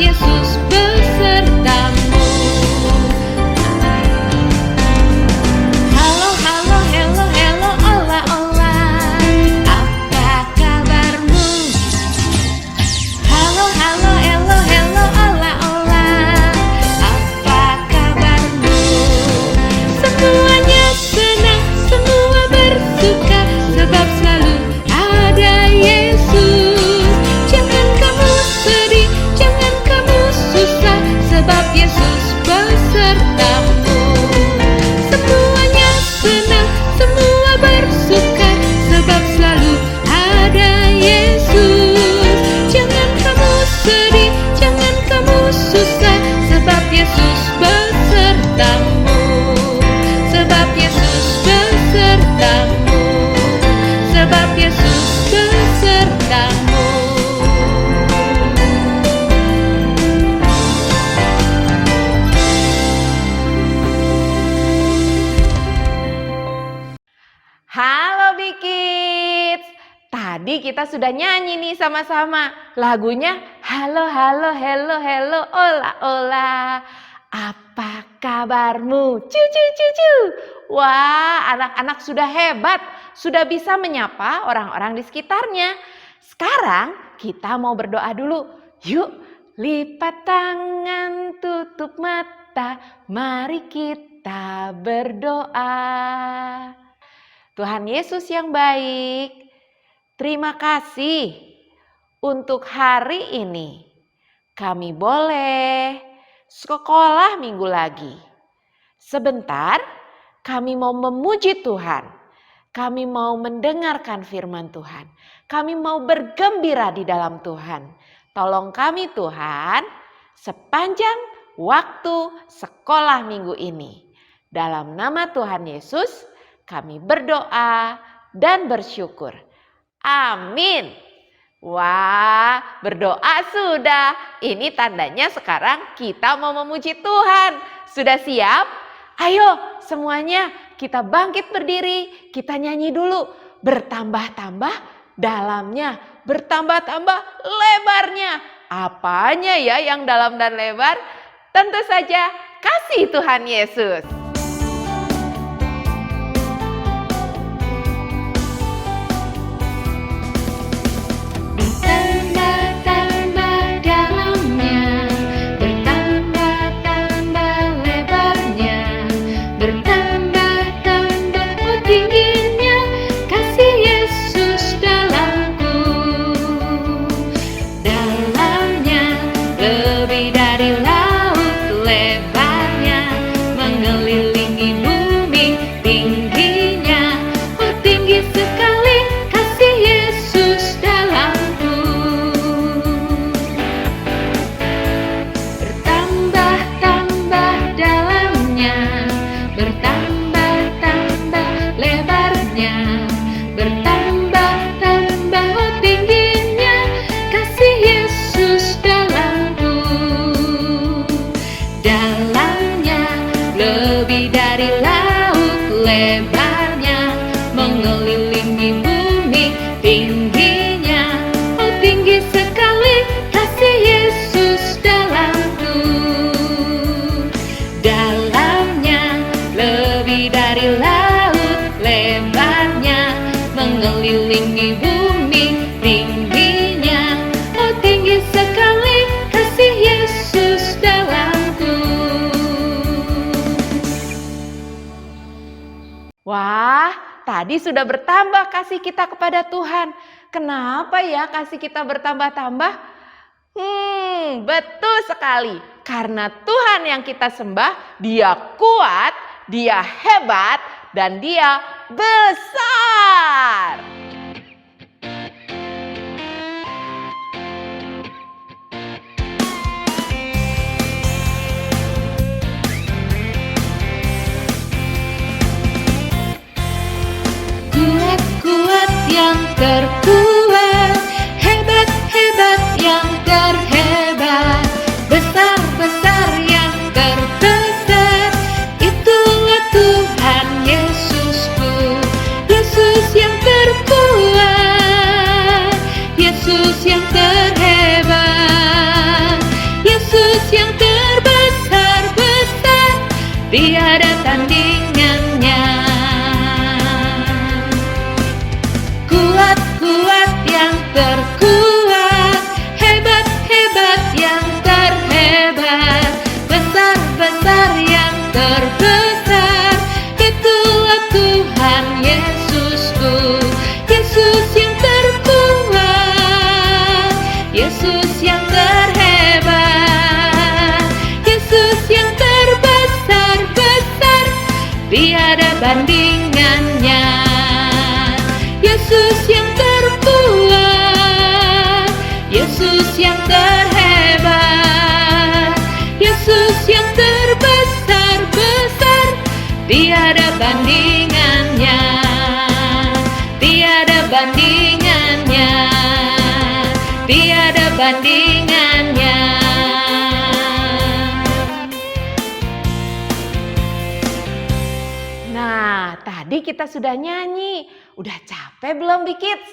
Yesus besertamu. Halo, halo, hello, hello, ola, ola, apa kabarmu? Halo, halo, hello, hello, ola, ola, apa kabarmu? Semuanya senang, semua bersuka, sebab selalu ada Yesus. Jangan kamu sedih, jangan kamu susah, sebab Yesus besertamu. Semuanya senang, semua bersuka, sebab selalu ada Yesus. Jangan kamu sedih, jangan kamu susah, sebab Yesus besertamu. Sebab Yesus besertamu. Sebab Yesus besertamu. Halo Bikids, tadi kita sudah nyanyi nih sama-sama. Lagunya halo, halo, hello, hello, ola, ola, apa kabarmu? Cucu, cucu. Wah, anak-anak sudah hebat, sudah bisa menyapa orang-orang di sekitarnya. Sekarang kita mau berdoa dulu. Yuk, lipat tangan, tutup mata, mari kita berdoa. Tuhan Yesus yang baik, terima kasih untuk hari ini. Kami boleh sekolah minggu lagi. Sebentar, kami mau memuji Tuhan. Kami mau mendengarkan firman Tuhan. Kami mau bergembira di dalam Tuhan. Tolong kami Tuhan, sepanjang waktu sekolah minggu ini. Dalam nama Tuhan Yesus, kami berdoa dan bersyukur. Amin. Wah, berdoa sudah. Ini tandanya sekarang kita mau memuji Tuhan. Sudah siap? Ayo semuanya kita bangkit berdiri. Kita nyanyi dulu. Bertambah-tambah dalamnya. Bertambah-tambah lebarnya. Apanya ya yang dalam dan lebar? Tentu saja kasih Tuhan Yesus. Mengelilingi bumi, tingginya, oh tinggi sekali kasih Yesus dalamku. Wah, tadi sudah bertambah kasih kita kepada Tuhan. Kenapa ya kasih kita bertambah-tambah? Betul sekali. Karena Tuhan yang kita sembah, Dia kuat, Dia hebat, dan Dia besar. Kuat-kuat yang terkuat, hebat-hebat yang terhebat, besar-besar yang terbesar, itulah Tuhan Yesusku, Yesus yang terkuat. tiada tandingannya. Kuat-kuat yang terkuat, hebat-hebat yang terhebat, besar-besar yang terbesar, itulah Tuhan Yesusku. Yesus yang terkuat, Yesus yang terhebat, Yesus yang terbesar-besar, tiada bandingannya. Yesus yang terkuat, Yesus yang terhebat, Yesus yang terbesar-besar, tiada bandingannya, tiada bandingannya, tiada bandingannya. Nah, tadi kita sudah nyanyi. Udah capek belum Bikits?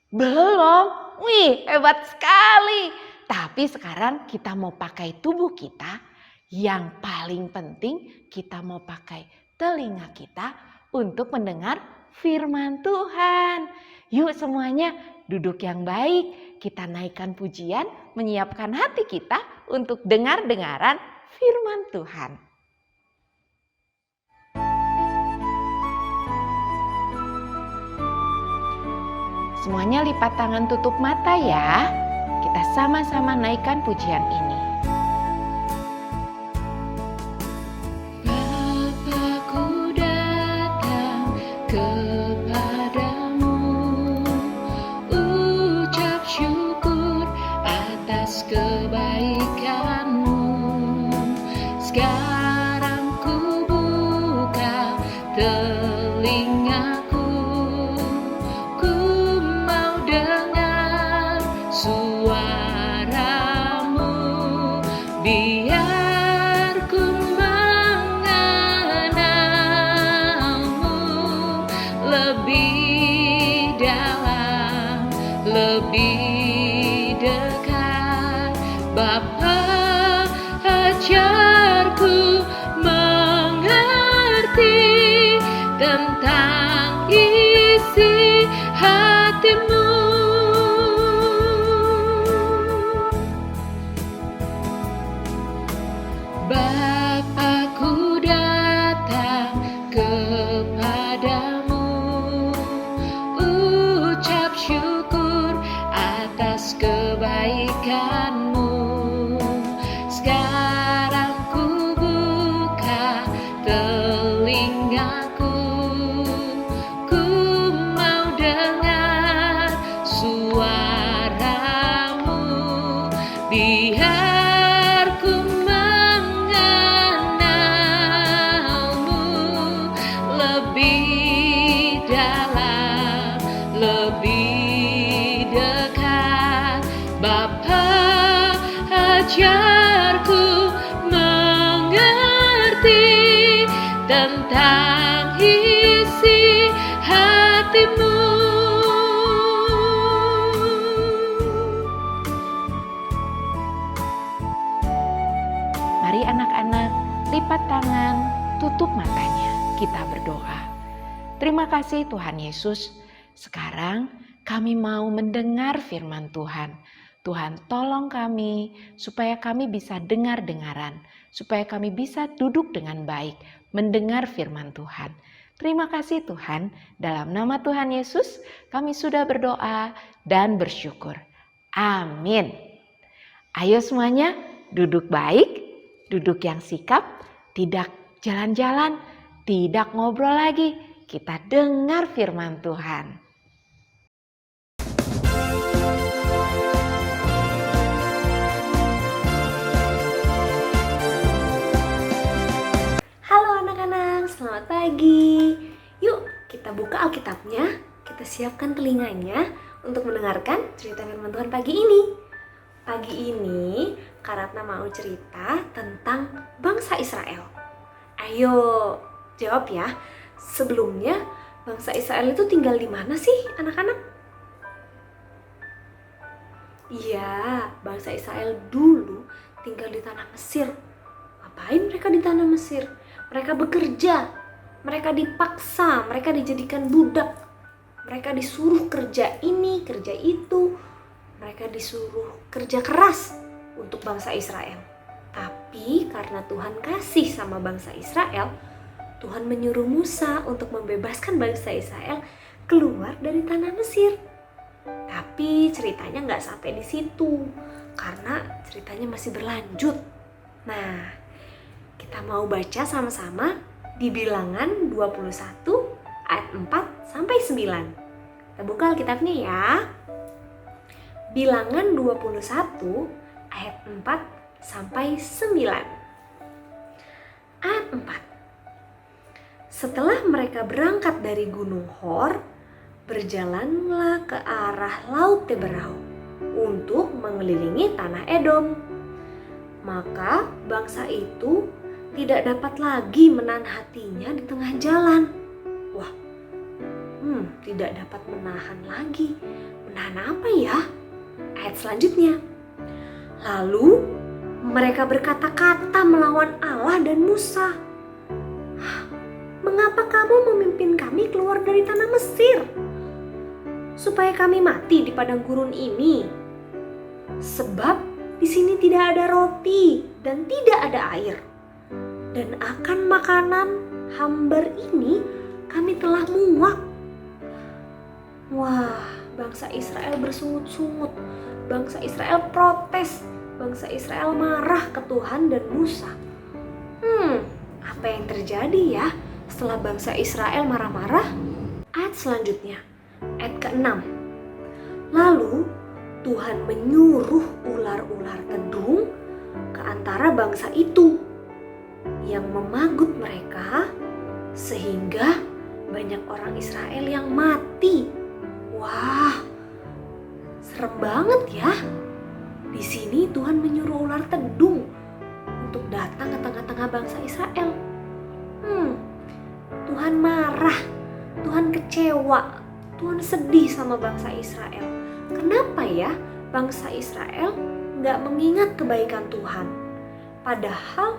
Belum? Wih, hebat sekali. Tapi sekarang kita mau pakai tubuh kita. Yang paling penting kita mau pakai telinga kita untuk mendengar firman Tuhan. Yuk semuanya duduk yang baik. Kita naikkan pujian, menyiapkan hati kita untuk dengar-dengaran firman Tuhan. Semuanya lipat tangan, tutup mata ya. Kita sama-sama naikkan pujian ini. Bapa-Ku datang kepadamu, ucap syukur atas kebaikan-Mu. Sekarang ku buka telingaku, suaramu, biar ku mengenalmu lebih dalam, lebih dekat. Bapa, ajarku mengerti tentang isi hati-Mu. Bapa-Ku datang kepadamu, ucap syukur atas kebaikan-Mu. Sekarang ku buka telingaku, ku mau dengar suaramu, biar ku lebih dalam, lebih dekat. Bapa, ajarku mengerti tentang isi hati-Mu. Mari anak-anak, lipat tangan, tutup matanya. Kita berdoa. Terima kasih Tuhan Yesus. Sekarang kami mau mendengar firman Tuhan. Tuhan tolong kami supaya kami bisa dengar-dengaran. Supaya kami bisa duduk dengan baik mendengar firman Tuhan. Terima kasih Tuhan. Dalam nama Tuhan Yesus kami sudah berdoa dan bersyukur. Amin. Ayo semuanya duduk baik. Duduk yang sikap. Tidak jalan-jalan. Tidak ngobrol lagi, kita dengar firman Tuhan. Halo anak-anak, selamat pagi. Yuk kita buka Alkitabnya, kita siapkan telinganya untuk mendengarkan cerita firman Tuhan pagi ini. Pagi ini Kak Ratna mau cerita tentang bangsa Israel. Ayo jawab ya. Sebelumnya bangsa Israel itu tinggal di mana sih anak-anak? Iya, bangsa Israel dulu tinggal di tanah Mesir. Ngapain mereka di tanah Mesir? Mereka bekerja, mereka dipaksa, mereka dijadikan budak, mereka disuruh kerja ini, kerja itu, mereka disuruh kerja keras untuk bangsa Israel. Tapi karena Tuhan kasih sama bangsa Israel, Tuhan menyuruh Musa untuk membebaskan bangsa Israel keluar dari tanah Mesir. Tapi ceritanya nggak sampai di situ, karena ceritanya masih berlanjut. Nah, kita mau baca sama-sama di Bilangan 21 ayat 4 sampai 9. Kita buka Alkitabnya ya. Bilangan 21 ayat 4 sampai 9. Ayat 4. Setelah mereka berangkat dari Gunung Hor, berjalanlah ke arah Laut Teberau untuk mengelilingi tanah Edom. Maka bangsa itu tidak dapat lagi menahan hatinya di tengah jalan. Wah, tidak dapat menahan lagi. Menahan apa ya? Ayat selanjutnya. Lalu mereka berkata-kata melawan Allah dan Musa. Mengapa kamu memimpin kami keluar dari tanah Mesir? Supaya kami mati di padang gurun ini. Sebab di sini tidak ada roti dan tidak ada air. Dan akan makanan hambar ini kami telah muak. Wah, bangsa Israel bersungut-sungut. Bangsa Israel protes. Bangsa Israel marah ke Tuhan dan Musa. Apa yang terjadi ya setelah bangsa Israel marah-marah? Ayat selanjutnya, ayat ke-6. Lalu Tuhan menyuruh ular-ular tedung ke antara bangsa itu yang memagut mereka sehingga banyak orang Israel yang mati. Wah, serem banget ya. Di sini Tuhan menyuruh ular tedung untuk datang ke tengah-tengah bangsa Israel. Tuhan marah, Tuhan kecewa, Tuhan sedih sama bangsa Israel. Kenapa ya bangsa Israel nggak mengingat kebaikan Tuhan? Padahal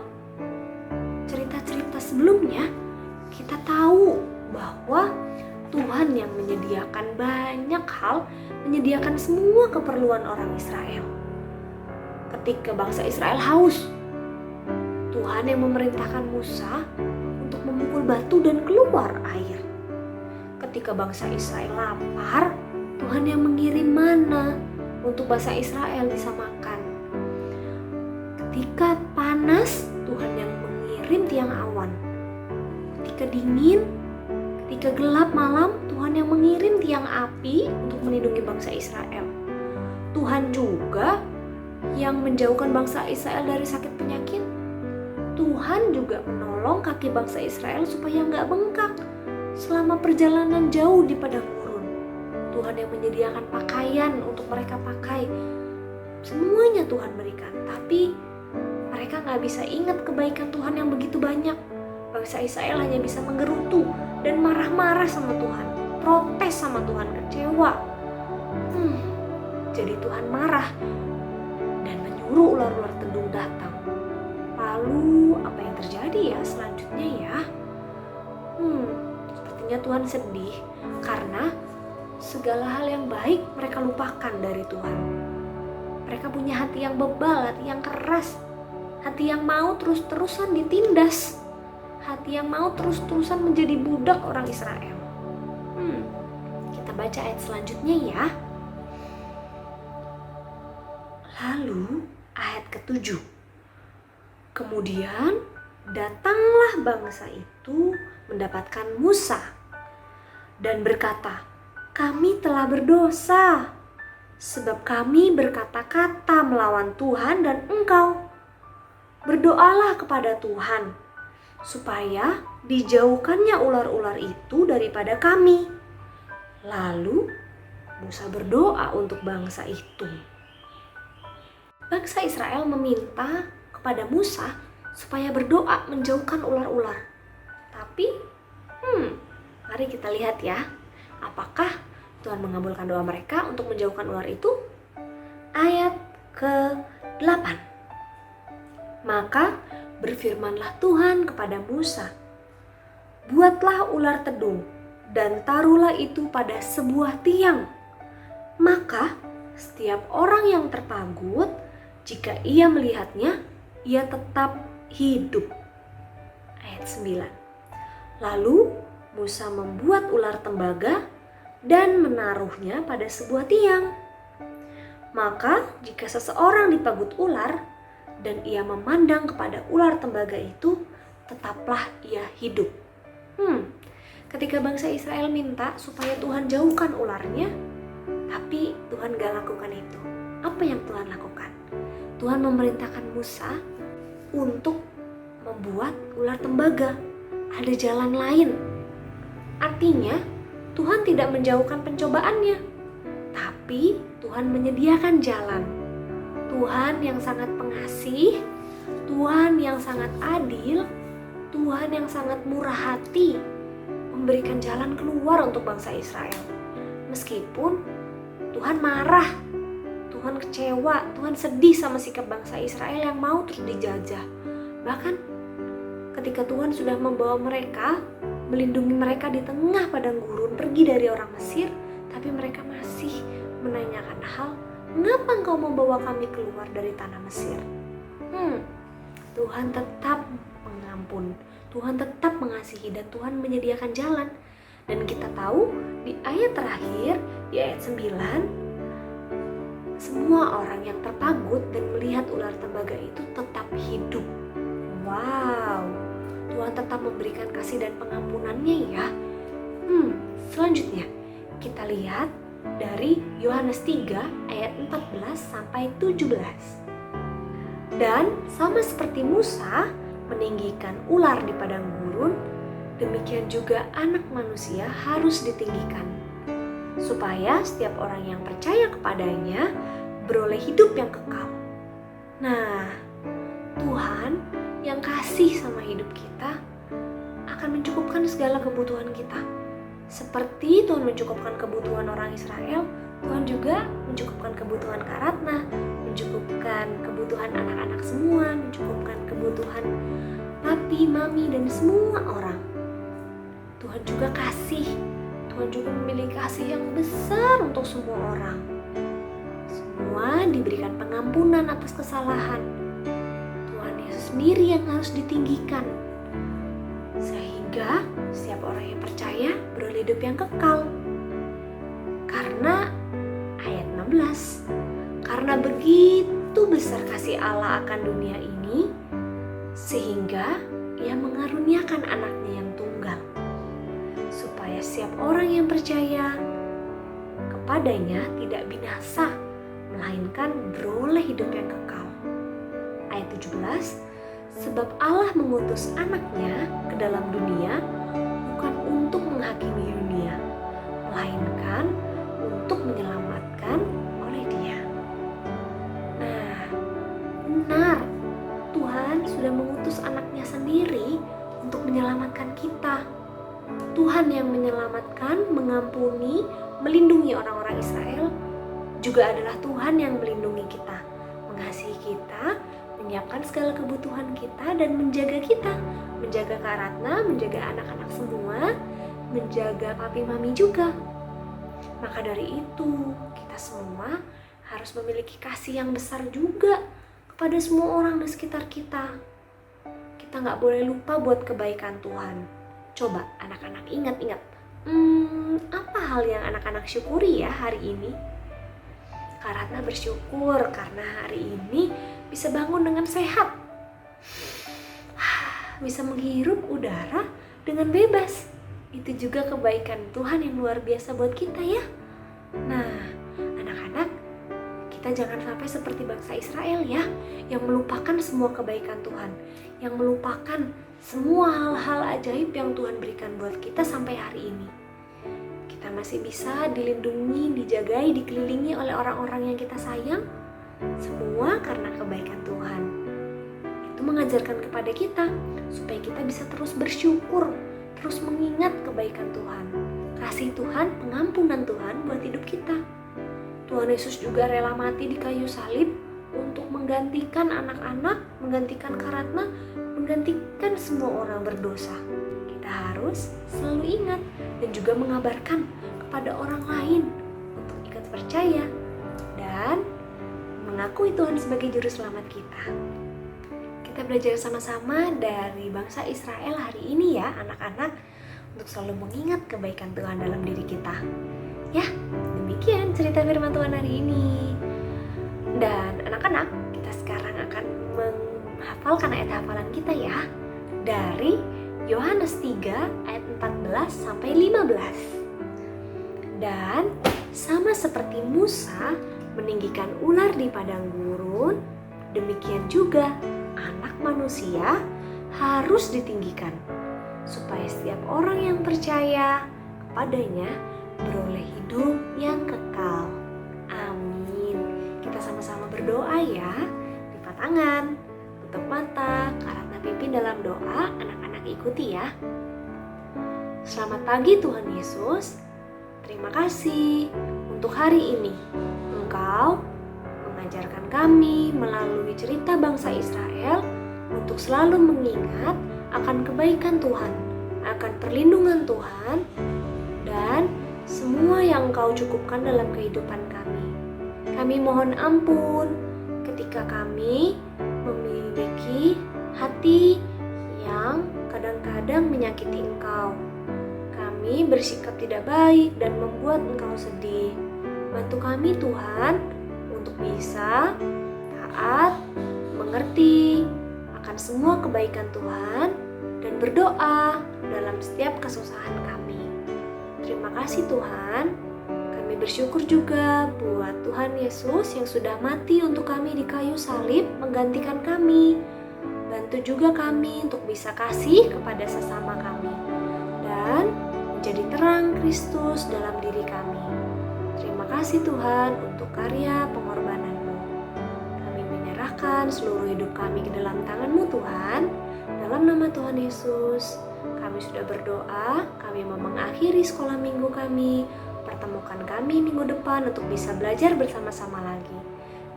cerita-cerita sebelumnya kita tahu bahwa Tuhan yang menyediakan banyak hal, menyediakan semua keperluan orang Israel. Ketika bangsa Israel haus, Tuhan yang memerintahkan Musa untuk memukul batu dan keluar air. Ketika bangsa Israel lapar, Tuhan yang mengirim mana untuk bangsa Israel bisa makan. Ketika panas, Tuhan yang mengirim tiang awan. Ketika dingin, ketika gelap malam, Tuhan yang mengirim tiang api untuk melindungi bangsa Israel. Tuhan juga yang menjauhkan bangsa Israel dari sakit penyakit. Tuhan juga menolong kaki bangsa Israel supaya nggak bengkak selama perjalanan jauh di padang gurun. Tuhan yang menyediakan pakaian untuk mereka pakai. Semuanya Tuhan berikan, tapi mereka nggak bisa ingat kebaikan Tuhan yang begitu banyak. Bangsa Israel hanya bisa menggerutu dan marah-marah sama Tuhan, protes sama Tuhan, kecewa. Jadi Tuhan marah dan menyuruh ular-ular tedung datang. Lalu apa yang terjadi ya selanjutnya ya? Sepertinya Tuhan sedih karena segala hal yang baik mereka lupakan dari Tuhan. Mereka punya hati yang bebal, hati yang keras, hati yang mau terus-terusan ditindas, hati yang mau terus-terusan menjadi budak orang Israel. Kita baca ayat selanjutnya ya. Lalu ayat ke-7. Kemudian datanglah bangsa itu mendapatkan Musa dan berkata, "Kami telah berdosa, sebab kami berkata-kata melawan Tuhan dan engkau. Berdoalah kepada Tuhan, supaya dijauhkannya ular-ular itu daripada kami." Lalu Musa berdoa untuk bangsa itu. Bangsa Israel meminta kepada Musa supaya berdoa menjauhkan ular-ular. Tapi, mari kita lihat ya, apakah Tuhan mengabulkan doa mereka untuk menjauhkan ular itu? Ayat ke-8. Maka berfirmanlah Tuhan kepada Musa, "Buatlah ular tedung dan taruhlah itu pada sebuah tiang. Maka setiap orang yang terpagut, jika ia melihatnya, ia tetap hidup." Ayat 9. Lalu Musa membuat ular tembaga dan menaruhnya pada sebuah tiang. Maka jika seseorang dipagut ular dan ia memandang kepada ular tembaga itu, tetaplah ia hidup. Ketika bangsa Israel minta supaya Tuhan jauhkan ularnya, tapi Tuhan gak lakukan itu. Apa yang Tuhan lakukan? Tuhan memerintahkan Musa untuk membuat ular tembaga. Ada jalan lain. Artinya Tuhan tidak menjauhkan pencobaannya, tapi Tuhan menyediakan jalan. Tuhan yang sangat pengasih, Tuhan yang sangat adil, Tuhan yang sangat murah hati memberikan jalan keluar untuk bangsa Israel. Meskipun Tuhan marah, Tuhan kecewa, Tuhan sedih sama sikap bangsa Israel yang mau terus dijajah. Bahkan ketika Tuhan sudah membawa mereka, melindungi mereka di tengah padang gurun, pergi dari orang Mesir, tapi mereka masih menanyakan hal, "Mengapa engkau membawa kami keluar dari tanah Mesir?" Tuhan tetap mengampun, Tuhan tetap mengasihi, dan Tuhan menyediakan jalan. Dan kita tahu di ayat terakhir, di ayat 9, semua orang yang terpagut dan melihat ular tembaga itu tetap hidup. Wow, Tuhan tetap memberikan kasih dan pengampunannya ya. Selanjutnya kita lihat dari Yohanes 3 ayat 14 sampai 17. Dan sama seperti Musa meninggikan ular di padang gurun, demikian juga Anak Manusia harus ditinggikan, supaya setiap orang yang percaya kepadanya beroleh hidup yang kekal. Nah, Tuhan yang kasih sama hidup kita akan mencukupkan segala kebutuhan kita. Seperti Tuhan mencukupkan kebutuhan orang Israel, Tuhan juga mencukupkan kebutuhan Kak Ratna, mencukupkan kebutuhan anak-anak semua, mencukupkan kebutuhan papi, mami, dan semua orang. Tuhan juga kasih, Tuhan juga memiliki kasih yang besar untuk semua orang. Semua diberikan pengampunan atas kesalahan. Tuhan Yesus sendiri yang harus ditinggikan, sehingga setiap orang yang percaya beroleh hidup yang kekal. Karena ayat 16, karena begitu besar kasih Allah akan dunia ini, sehingga Ia mengaruniakan anaknya yang tunggal, supaya setiap orang yang percaya kepadanya tidak binasa, melainkan beroleh hidup yang kekal. Ayat 17, sebab Allah mengutus anaknya ke dalam dunia bukan untuk menghakimi dunia, melainkan untuk menyelamatkan oleh Dia. Nah, benar, Tuhan sudah mengutus anaknya sendiri untuk menyelamatkan kita. Tuhan yang menyelamatkan, mengampuni, melindungi orang-orang Israel juga adalah Tuhan yang melindungi kita, mengasihi kita, menyiapkan segala kebutuhan kita, dan menjaga kita, menjaga Kak Ratna, menjaga anak-anak semua, menjaga papi mami juga. Maka dari itu kita semua harus memiliki kasih yang besar juga kepada semua orang di sekitar kita. Kita gak boleh lupa buat kebaikan Tuhan. Coba anak-anak ingat-ingat, apa hal yang anak-anak syukuri ya hari ini? Kak Ratna bersyukur karena hari ini bisa bangun dengan sehat, bisa menghirup udara dengan bebas. Itu juga kebaikan Tuhan yang luar biasa buat kita ya. Nah, anak-anak, kita jangan sampai seperti bangsa Israel ya, yang melupakan semua kebaikan Tuhan, yang melupakan semua hal-hal ajaib yang Tuhan berikan buat kita sampai hari ini. Kita masih bisa dilindungi, dijagai, dikelilingi oleh orang-orang yang kita sayang, semua karena kebaikan Tuhan. Itu mengajarkan kepada kita supaya kita bisa terus bersyukur, terus mengingat kebaikan Tuhan, kasih Tuhan, pengampunan Tuhan buat hidup kita. Tuhan Yesus juga rela mati di kayu salib untuk menggantikan anak-anak, menggantikan Kak Ratna, menggantikan semua orang berdosa. Kita harus selalu ingat dan juga mengabarkan kepada orang lain untuk ikut percaya dan mengakui Tuhan sebagai juru selamat kita. Kita belajar sama-sama dari bangsa Israel hari ini ya anak-anak, untuk selalu mengingat kebaikan Tuhan dalam diri kita. Ya, demikian cerita firman Tuhan hari ini. Dan anak-anak, kita sekarang akan menghafalkan ayat hafalan kita ya, dari Yohanes 3 ayat 14 sampai 15. Dan sama seperti Musa meninggikan ular di padang gurun, demikian juga Anak Manusia harus ditinggikan, supaya setiap orang yang percaya kepadanya beroleh hidup yang kekal. Amin. Kita sama-sama berdoa ya. Lipat tangan, tutup mata, karena pimpin dalam doa. Anak-anak ikuti ya. Selamat pagi Tuhan Yesus. Terima kasih untuk hari ini. Engkau mengajarkan kami melalui cerita bangsa Israel untuk selalu mengingat akan kebaikan Tuhan, akan perlindungan Tuhan, dan semua yang Engkau cukupkan dalam kehidupan kami. Kami mohon ampun ketika kami memiliki hati yang kadang-kadang menyakiti Engkau. Kami bersikap tidak baik dan membuat Engkau sedih. Bantu kami Tuhan untuk bisa taat, mengerti akan semua kebaikan Tuhan, dan berdoa dalam setiap kesusahan kami. Terima kasih Tuhan. Kami bersyukur juga buat Tuhan Yesus yang sudah mati untuk kami di kayu salib menggantikan kami. Bantu juga kami untuk bisa kasih kepada sesama kami dan menjadi terang Kristus dalam diri kami. Terima kasih Tuhan untuk karya pengorbanan-Mu. Kami menyerahkan seluruh hidup kami ke dalam tangan-Mu Tuhan. Dalam nama Tuhan Yesus, kami sudah berdoa. Kami mau mengakhiri sekolah minggu kami. Pertemukan kami minggu depan untuk bisa belajar bersama-sama lagi.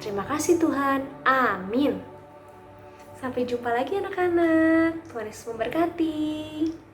Terima kasih Tuhan. Amin. Sampai jumpa lagi anak-anak. Tuhan Yesus memberkati.